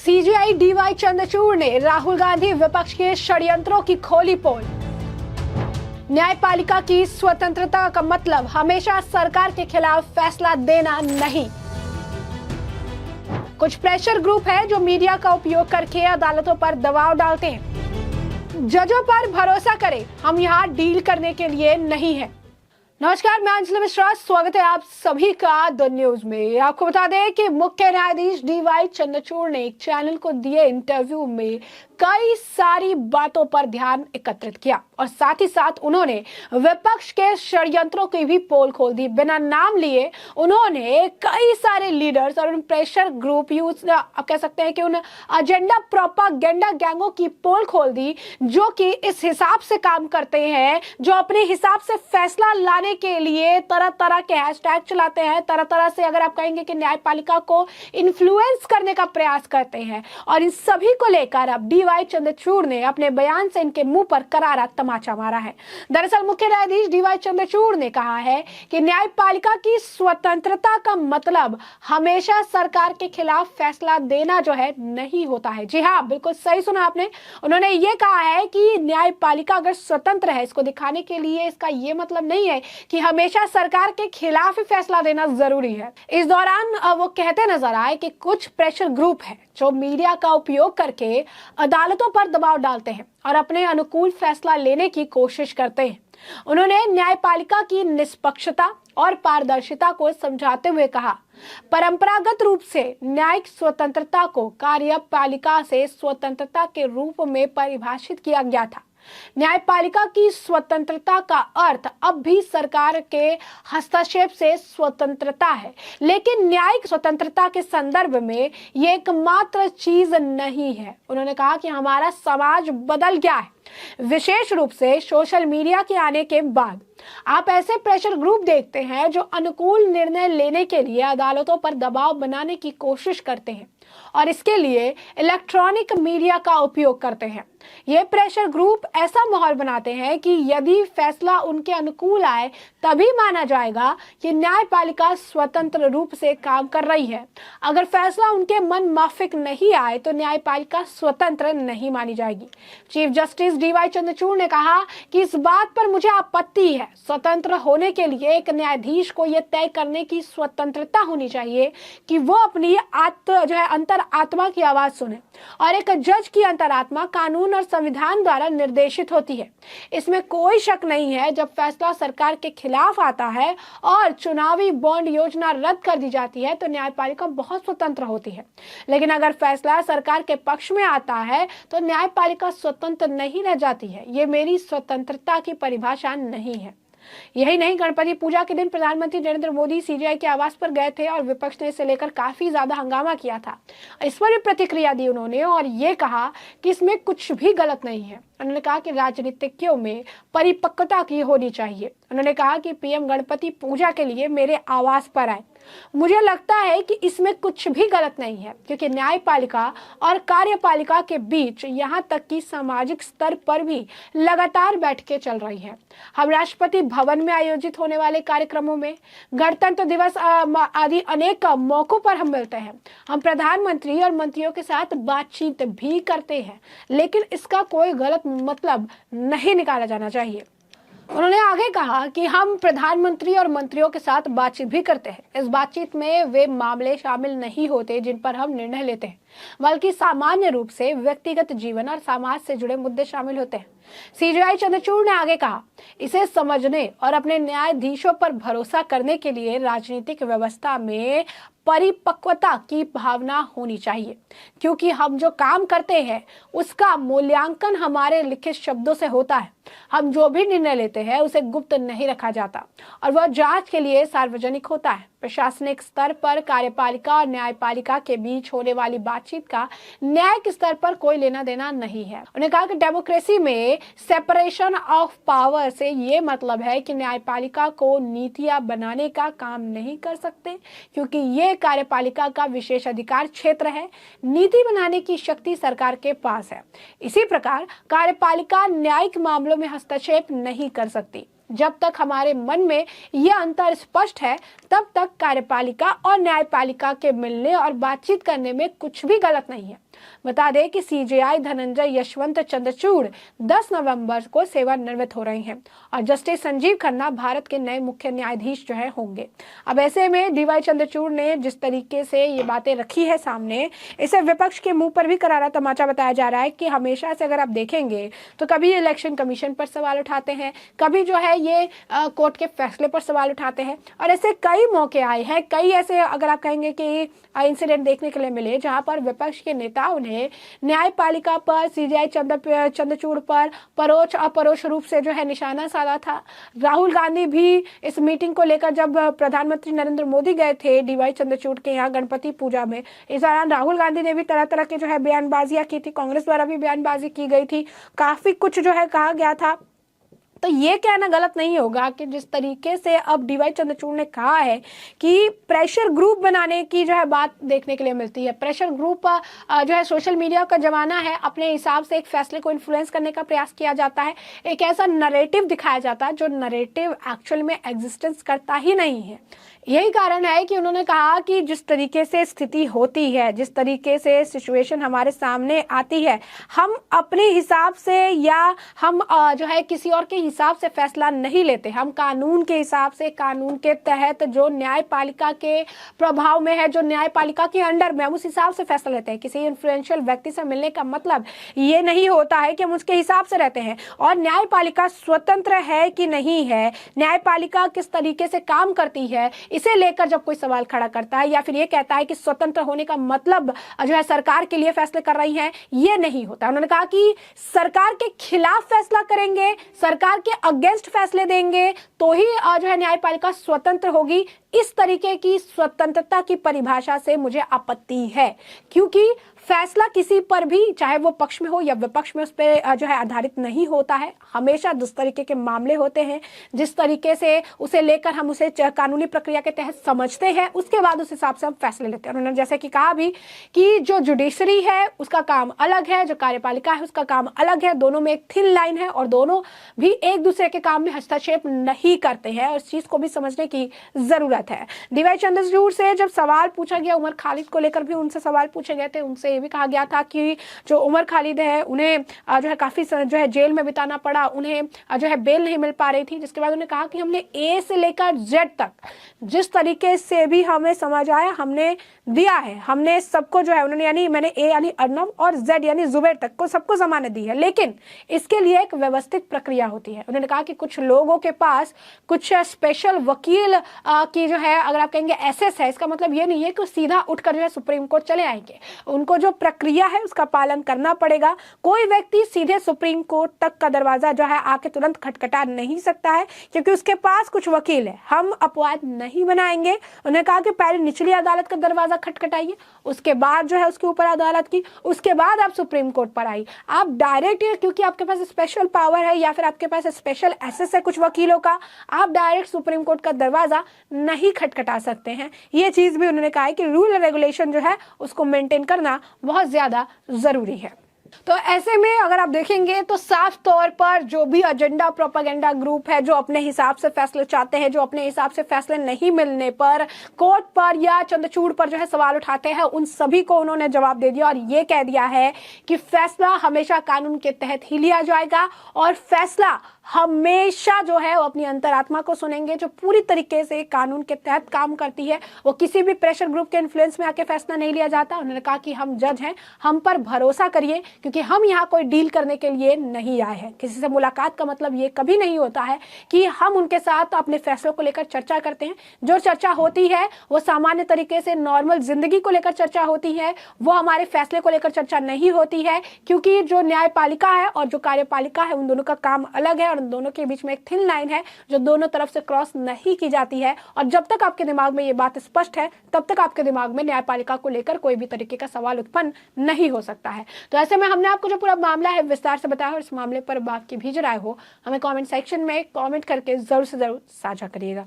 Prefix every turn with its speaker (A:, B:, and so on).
A: CJI D Y Chandrachud ने राहुल गांधी विपक्ष के षड्यंत्रों की खोली पोल। न्यायपालिका की स्वतंत्रता का मतलब हमेशा सरकार के खिलाफ फैसला देना नहीं। कुछ प्रेशर ग्रुप है जो मीडिया का उपयोग करके अदालतों पर दबाव डालते हैं। जजों पर भरोसा करें, हम यहाँ डील करने के लिए नहीं है। नमस्कार, मैं अंजलि मिश्रा, स्वागत है आप सभी का द न्यूज में। आपको बता दें कि मुख्य न्यायाधीश डीवाई चंद्रचूड़ ने एक चैनल को दिए इंटरव्यू में कई सारी बातों पर ध्यान एकत्रित किया और साथ ही साथ उन्होंने विपक्ष के षड्यंत्रों की भी पोल खोल दी। बिना नाम लिए उन्होंने कई सारे लीडर्स और उन प्रेशर ग्रुप आप कह सकते हैं कि उन एजेंडा प्रोपागेंडा गैंगों की पोल खोल दी, जो कि इस हिसाब से काम करते हैं, जो अपने हिसाब से फैसला लाने के लिए तरह तरह के हैशटैग चलाते हैं, तरह तरह से अगर आप कहेंगे कि न्यायपालिका को इन्फ्लुएंस करने का प्रयास करते हैं। और इन सभी को लेकर अब डीवाई चंद्रचूड़ ने अपने बयान से इनके मुंह पर करारा तमाचा मारा है। दरअसल मुख्य न्यायाधीश डीवाई चंद्रचूड़ ने कहा है कि न्यायपालिका की स्वतंत्रता का मतलब हमेशा सरकार के खिलाफ फैसला देना जो है नहीं होता है। जी हाँ, बिल्कुल सही सुना आपने। उन्होंने ये कहा है कि न्यायपालिका अगर स्वतंत्र है, इसको दिखाने के लिए इसका ये मतलब नहीं है कि हमेशा सरकार के खिलाफ ही फैसला देना जरूरी है। इस दौरान वो कहते नजर आए कि कुछ प्रेशर ग्रुप है जो मीडिया का उपयोग करके अदालतों पर दबाव डालते हैं और अपने अनुकूल फैसला लेने की कोशिश करते हैं। उन्होंने न्यायपालिका की निष्पक्षता और पारदर्शिता को समझाते हुए कहा, परंपरागत रूप से न्यायिक स्वतंत्रता को कार्यपालिका से स्वतंत्रता के रूप में परिभाषित किया गया था। न्यायपालिका की स्वतंत्रता का अर्थ अब भी सरकार के हस्तक्षेप से स्वतंत्रता है, लेकिन न्यायिक स्वतंत्रता के संदर्भ में ये एकमात्र चीज नहीं है। उन्होंने कहा कि हमारा समाज बदल गया है, विशेष रूप से सोशल मीडिया के आने के बाद। आप ऐसे प्रेशर ग्रुप देखते हैं जो अनुकूल निर्णय लेने के लिए अदालतों पर दबाव बनाने की कोशिश करते हैं और इसके लिए इलेक्ट्रॉनिक मीडिया का उपयोग करते हैं। ये प्रेशर ग्रुप ऐसा माहौल बनाते हैं कि यदि फैसला उनके अनुकूल आए तभी माना जाएगा कि न्यायपालिका स्वतंत्र रूप से काम कर रही है। अगर फैसला उनके मन माफिक नहीं आए तो न्यायपालिका स्वतंत्र नहीं मानी जाएगी। चीफ जस्टिस डीवाई चंद्रचूड़ ने कहा कि इस बात पर मुझे आपत्ति है। स्वतंत्र होने के लिए एक न्यायाधीश को यह तय करने की स्वतंत्रता होनी चाहिए कि वो अपनी अंतर आत्मा की आवाज सुने, और एक जज की अंतरात्मा कानून और संविधान द्वारा निर्देशित होती है। इसमें कोई शक नहीं है, जब फैसला सरकार के खिलाफ आता है और चुनावी बॉन्ड योजना रद्द कर दी जाती है तो न्यायपालिका बहुत स्वतंत्र होती है, लेकिन अगर फैसला सरकार के पक्ष में आता है तो न्यायपालिका स्वतंत्र नहीं रह जाती है। ये मेरी स्वतंत्रता की परिभाषा नहीं है। यही नहीं, गणपति पूजा के दिन प्रधानमंत्री नरेंद्र मोदी सीजेआई के आवास पर गए थे और विपक्ष ने इसे लेकर काफी ज्यादा हंगामा किया था। इस पर भी प्रतिक्रिया दी उन्होंने और ये कहा कि इसमें कुछ भी गलत नहीं है। उन्होंने कहा कि राजनीतिज्ञों में परिपक्वता की होनी चाहिए। उन्होंने कहा कि पीएम गणपति पूजा के लिए मेरे आवास पर आए। मुझे लगता है कि इसमें कुछ भी गलत नहीं है, क्योंकि न्यायपालिका और कार्यपालिका के बीच यहाँ तक कि सामाजिक स्तर पर भी लगातार बैठकें चल रही हैं। हम राष्ट्रपति भवन में आयोजित होने वाले कार्यक्रमों में, गणतंत्र दिवस आदि अनेक मौकों पर हम मिलते हैं। हम प्रधानमंत्री और मंत्रियों के साथ बातचीत भी करते हैं, लेकिन इसका कोई गलत मतलब नहीं निकाला जाना चाहिए। उन्होंने आगे कहा कि हम प्रधानमंत्री और मंत्रियों के साथ बातचीत भी करते हैं। इस बातचीत में वे मामले शामिल नहीं होते जिन पर हम निर्णय लेते हैं, बल्कि सामान्य रूप से व्यक्तिगत जीवन और समाज से जुड़े मुद्दे शामिल होते हैं। सीजेआई चंद्रचूड़ ने आगे कहा, इसे समझने और अपने न्यायाधीशों पर भरोसा करने के लिए राजनीतिक व्यवस्था में परिपक्वता की भावना होनी चाहिए, क्योंकि हम जो काम करते हैं उसका मूल्यांकन हमारे लिखित शब्दों से होता है। हम जो भी निर्णय लेते हैं उसे गुप्त नहीं रखा जाता और वह जांच के लिए सार्वजनिक होता है। प्रशासनिक स्तर पर कार्यपालिका और न्यायपालिका के बीच होने वाली बातचीत का न्यायिक स्तर पर कोई लेना देना नहीं है। उन्होंने कहा कि डेमोक्रेसी में सेपरेशन ऑफ पावर से ये मतलब है कि न्यायपालिका को नीतियां बनाने का काम नहीं कर सकते, क्योंकि ये कार्यपालिका का विशेष अधिकार क्षेत्र है। नीति बनाने की शक्ति सरकार के पास है। इसी प्रकार कार्यपालिका न्यायिक मामलों में हस्तक्षेप नहीं कर सकती। जब तक हमारे मन में यह अंतर स्पष्ट है तब तक कार्यपालिका और न्यायपालिका के मिलने और बातचीत करने में कुछ भी गलत नहीं है। बता दें कि सीजेआई धनंजय यशवंत चंद्रचूड़ 10 नवंबर को सेवानिवृत्त हो रहे हैं और जस्टिस संजीव खन्ना भारत के नए मुख्य न्यायाधीश जो है होंगे। अब ऐसे में डीवाई चंद्रचूड़ ने जिस तरीके से ये बातें रखी है सामने, इसे विपक्ष के मुंह पर भी करारा तमाचा बताया जा रहा है कि हमेशा से अगर आप देखेंगे तो कभी इलेक्शन कमीशन पर सवाल उठाते हैं, कभी जो है ये कोर्ट के फैसले पर सवाल उठाते हैं और ऐसे कई मौके आए हैं, कई ऐसे अगर आप कहेंगे कि इंसिडेंट देखने के लिए मिले जहां पर विपक्ष के नेता उन्हें न्यायपालिका पर, सीजेआई चंद्रचूड़ पर परोक्ष अपरोक्ष रूप से जो है निशाना साधा था। राहुल गांधी भी इस मीटिंग को लेकर जब प्रधानमंत्री नरेंद्र मोदी गए थे डीवाई चंद्रचूड़ के यहाँ गणपति पूजा में, इस दौरान राहुल गांधी ने भी तरह तरह के जो है बयानबाजियां की थी, कांग्रेस द्वारा भी बयानबाजी की गई थी, काफी कुछ जो है कहा गया था। तो ये कहना गलत नहीं होगा कि जिस तरीके से अब डीवाई चंद्रचूड़ ने कहा है कि प्रेशर ग्रुप बनाने की जो है बात देखने के लिए मिलती है। प्रेशर ग्रुप जो है सोशल मीडिया का जमाना है, अपने हिसाब से एक फैसले को इन्फ्लुएंस करने का प्रयास किया जाता है, एक ऐसा नरेटिव दिखाया जाता है जो नरेटिव एक्चुअल में एग्जिस्टेंस करता ही नहीं है। यही कारण है कि उन्होंने कहा कि जिस तरीके से स्थिति होती है, जिस तरीके से सिचुएशन हमारे सामने आती है, हम अपने हिसाब से या हम जो है किसी और के हिसाब से फैसला नहीं लेते, हम कानून के हिसाब से, कानून के तहत जो न्यायपालिका के प्रभाव में है, जो न्यायपालिका के अंडर में, हम उस हिसाब से फैसला लेते हैं। किसी इन्फ्लुएंशियल व्यक्ति से मिलने का मतलब ये नहीं होता है कि हम उसके हिसाब से रहते हैं। और न्यायपालिका स्वतंत्र है कि नहीं है, न्यायपालिका किस तरीके से काम करती है, इसे लेकर जब कोई सवाल खड़ा करता है या फिर ये कहता है कि स्वतंत्र होने का मतलब जो है सरकार के लिए फैसले कर रही है, ये नहीं होता। उन्होंने कहा कि सरकार के खिलाफ फैसला करेंगे, सरकार के अगेंस्ट फैसले देंगे तो ही जो है न्यायपालिका स्वतंत्र होगी। इस तरीके की स्वतंत्रता की परिभाषा से मुझे आपत्ति है, क्योंकि फैसला किसी पर भी, चाहे वो पक्ष में हो या विपक्ष में, उस पर जो है आधारित नहीं होता है। हमेशा जिस तरीके के मामले होते हैं, जिस तरीके से उसे लेकर हम उसे कानूनी प्रक्रिया के तहत समझते हैं, उसके बाद उस हिसाब से हम फैसले लेते हैं। उन्होंने जैसे कि कहा भी कि जो जुडिशरी है उसका काम अलग है, जो कार्यपालिका है उसका काम अलग है, दोनों में एक थिन लाइन है और दोनों भी एक दूसरे के काम में हस्तक्षेप नहीं करते हैं और इस चीज को भी समझने की जरूरत है। डीवाई चंद्रचूड़ से जब सवाल पूछा गया, उमर खालिद को लेकर भी उनसे सवाल पूछे गए थे, उनसे ये भी कहा गया था कि जो उमर खालिद है उन्हें जो है काफी जो है जेल में बिताना पड़ा, उन्हें जो है बेल नहीं मिल पा रही थी। जिसके बाद उन्होंने कहा कि हमने ए से लेकर जेड तक जिस तरीके से भी हमें समझ आया हमने दिया है, हमने सबको जो है, उन्होंने यानी मैंने ए यानी अर्नब और जेड यानी जुबैर तक को सबको जमानत दी है, लेकिन इसके लिए एक व्यवस्थित प्रक्रिया होती है। उन्होंने कहा कि कुछ लोगों के पास कुछ स्पेशल वकील की जो है, अगर आप कहेंगे एसएस है, इसका मतलब ये नहीं है कि सीधा उठकर जो है सुप्रीम कोर्ट चले आएंगे, उनको जो प्रक्रिया है उसका पालन करना पड़ेगा। कोई व्यक्ति सीधे सुप्रीम कोर्ट तक का दरवाजा जो है आके तुरंत खटखटा नहीं सकता है, क्योंकि उसके पास कुछ वकील है। हम अपवाद नहीं बनाएंगे। उन्होंने कहा कि पहले निचली अदालत का दरवाजा खटखटाइए, उसके बाद जो है उसके ऊपर अदालत की, उसके बाद आप सुप्रीम कोर्ट पर आइए। आप डायरेक्ट, क्योंकि आपके पास स्पेशल पावर है या फिर आपके पास स्पेशल एसेस है कुछ वकीलों का, आप डायरेक्ट सुप्रीम कोर्ट का दरवाजा नहीं खटखटा सकते हैं। ये चीज भी उन्होंने कहा है कि रूल रेगुलेशन जो है उसको मेंटेन करना बहुत ज्यादा जरूरी है। तो ऐसे में अगर आप देखेंगे तो साफ तौर पर जो भी एजेंडा प्रोपेगेंडा ग्रुप है, जो अपने हिसाब से फैसले चाहते हैं, जो अपने हिसाब से फैसले नहीं मिलने पर कोर्ट पर या चंद्रचूड़ पर जो है सवाल उठाते हैं, उन सभी को उन्होंने जवाब दे दिया और ये कह दिया है कि फैसला हमेशा कानून के तहत ही लिया जाएगा और फैसला हमेशा जो है वो अपनी अंतरात्मा को सुनेंगे, जो पूरी तरीके से कानून के तहत काम करती है। वो किसी भी प्रेशर ग्रुप के इन्फ्लुएंस में आके फैसला नहीं लिया जाता। उन्होंने कहा कि हम जज हैं, हम पर भरोसा करिए, क्योंकि हम यहाँ कोई डील करने के लिए नहीं आए हैं। किसी से मुलाकात का मतलब ये कभी नहीं होता है कि हम उनके साथ अपने फैसलों को लेकर चर्चा करते हैं। जो चर्चा होती है वो सामान्य तरीके से नॉर्मल जिंदगी को लेकर चर्चा होती है, वो हमारे फैसले को लेकर चर्चा नहीं होती है, क्योंकि जो न्यायपालिका है और जो कार्यपालिका है उन दोनों का काम अलग है और उन दोनों के बीच में एक थिन लाइन है जो दोनों तरफ से क्रॉस नहीं की जाती है। और जब तक आपके दिमाग में ये बात स्पष्ट है तब तक आपके दिमाग में न्यायपालिका को लेकर कोई भी तरीके का सवाल उत्पन्न नहीं हो सकता है। तो ऐसे में हमने आपको जो पूरा मामला है विस्तार से बताया, और इस मामले पर बात की भी राय हो हमें कमेंट सेक्शन में कमेंट करके जरूर से जरूर साझा करिएगा।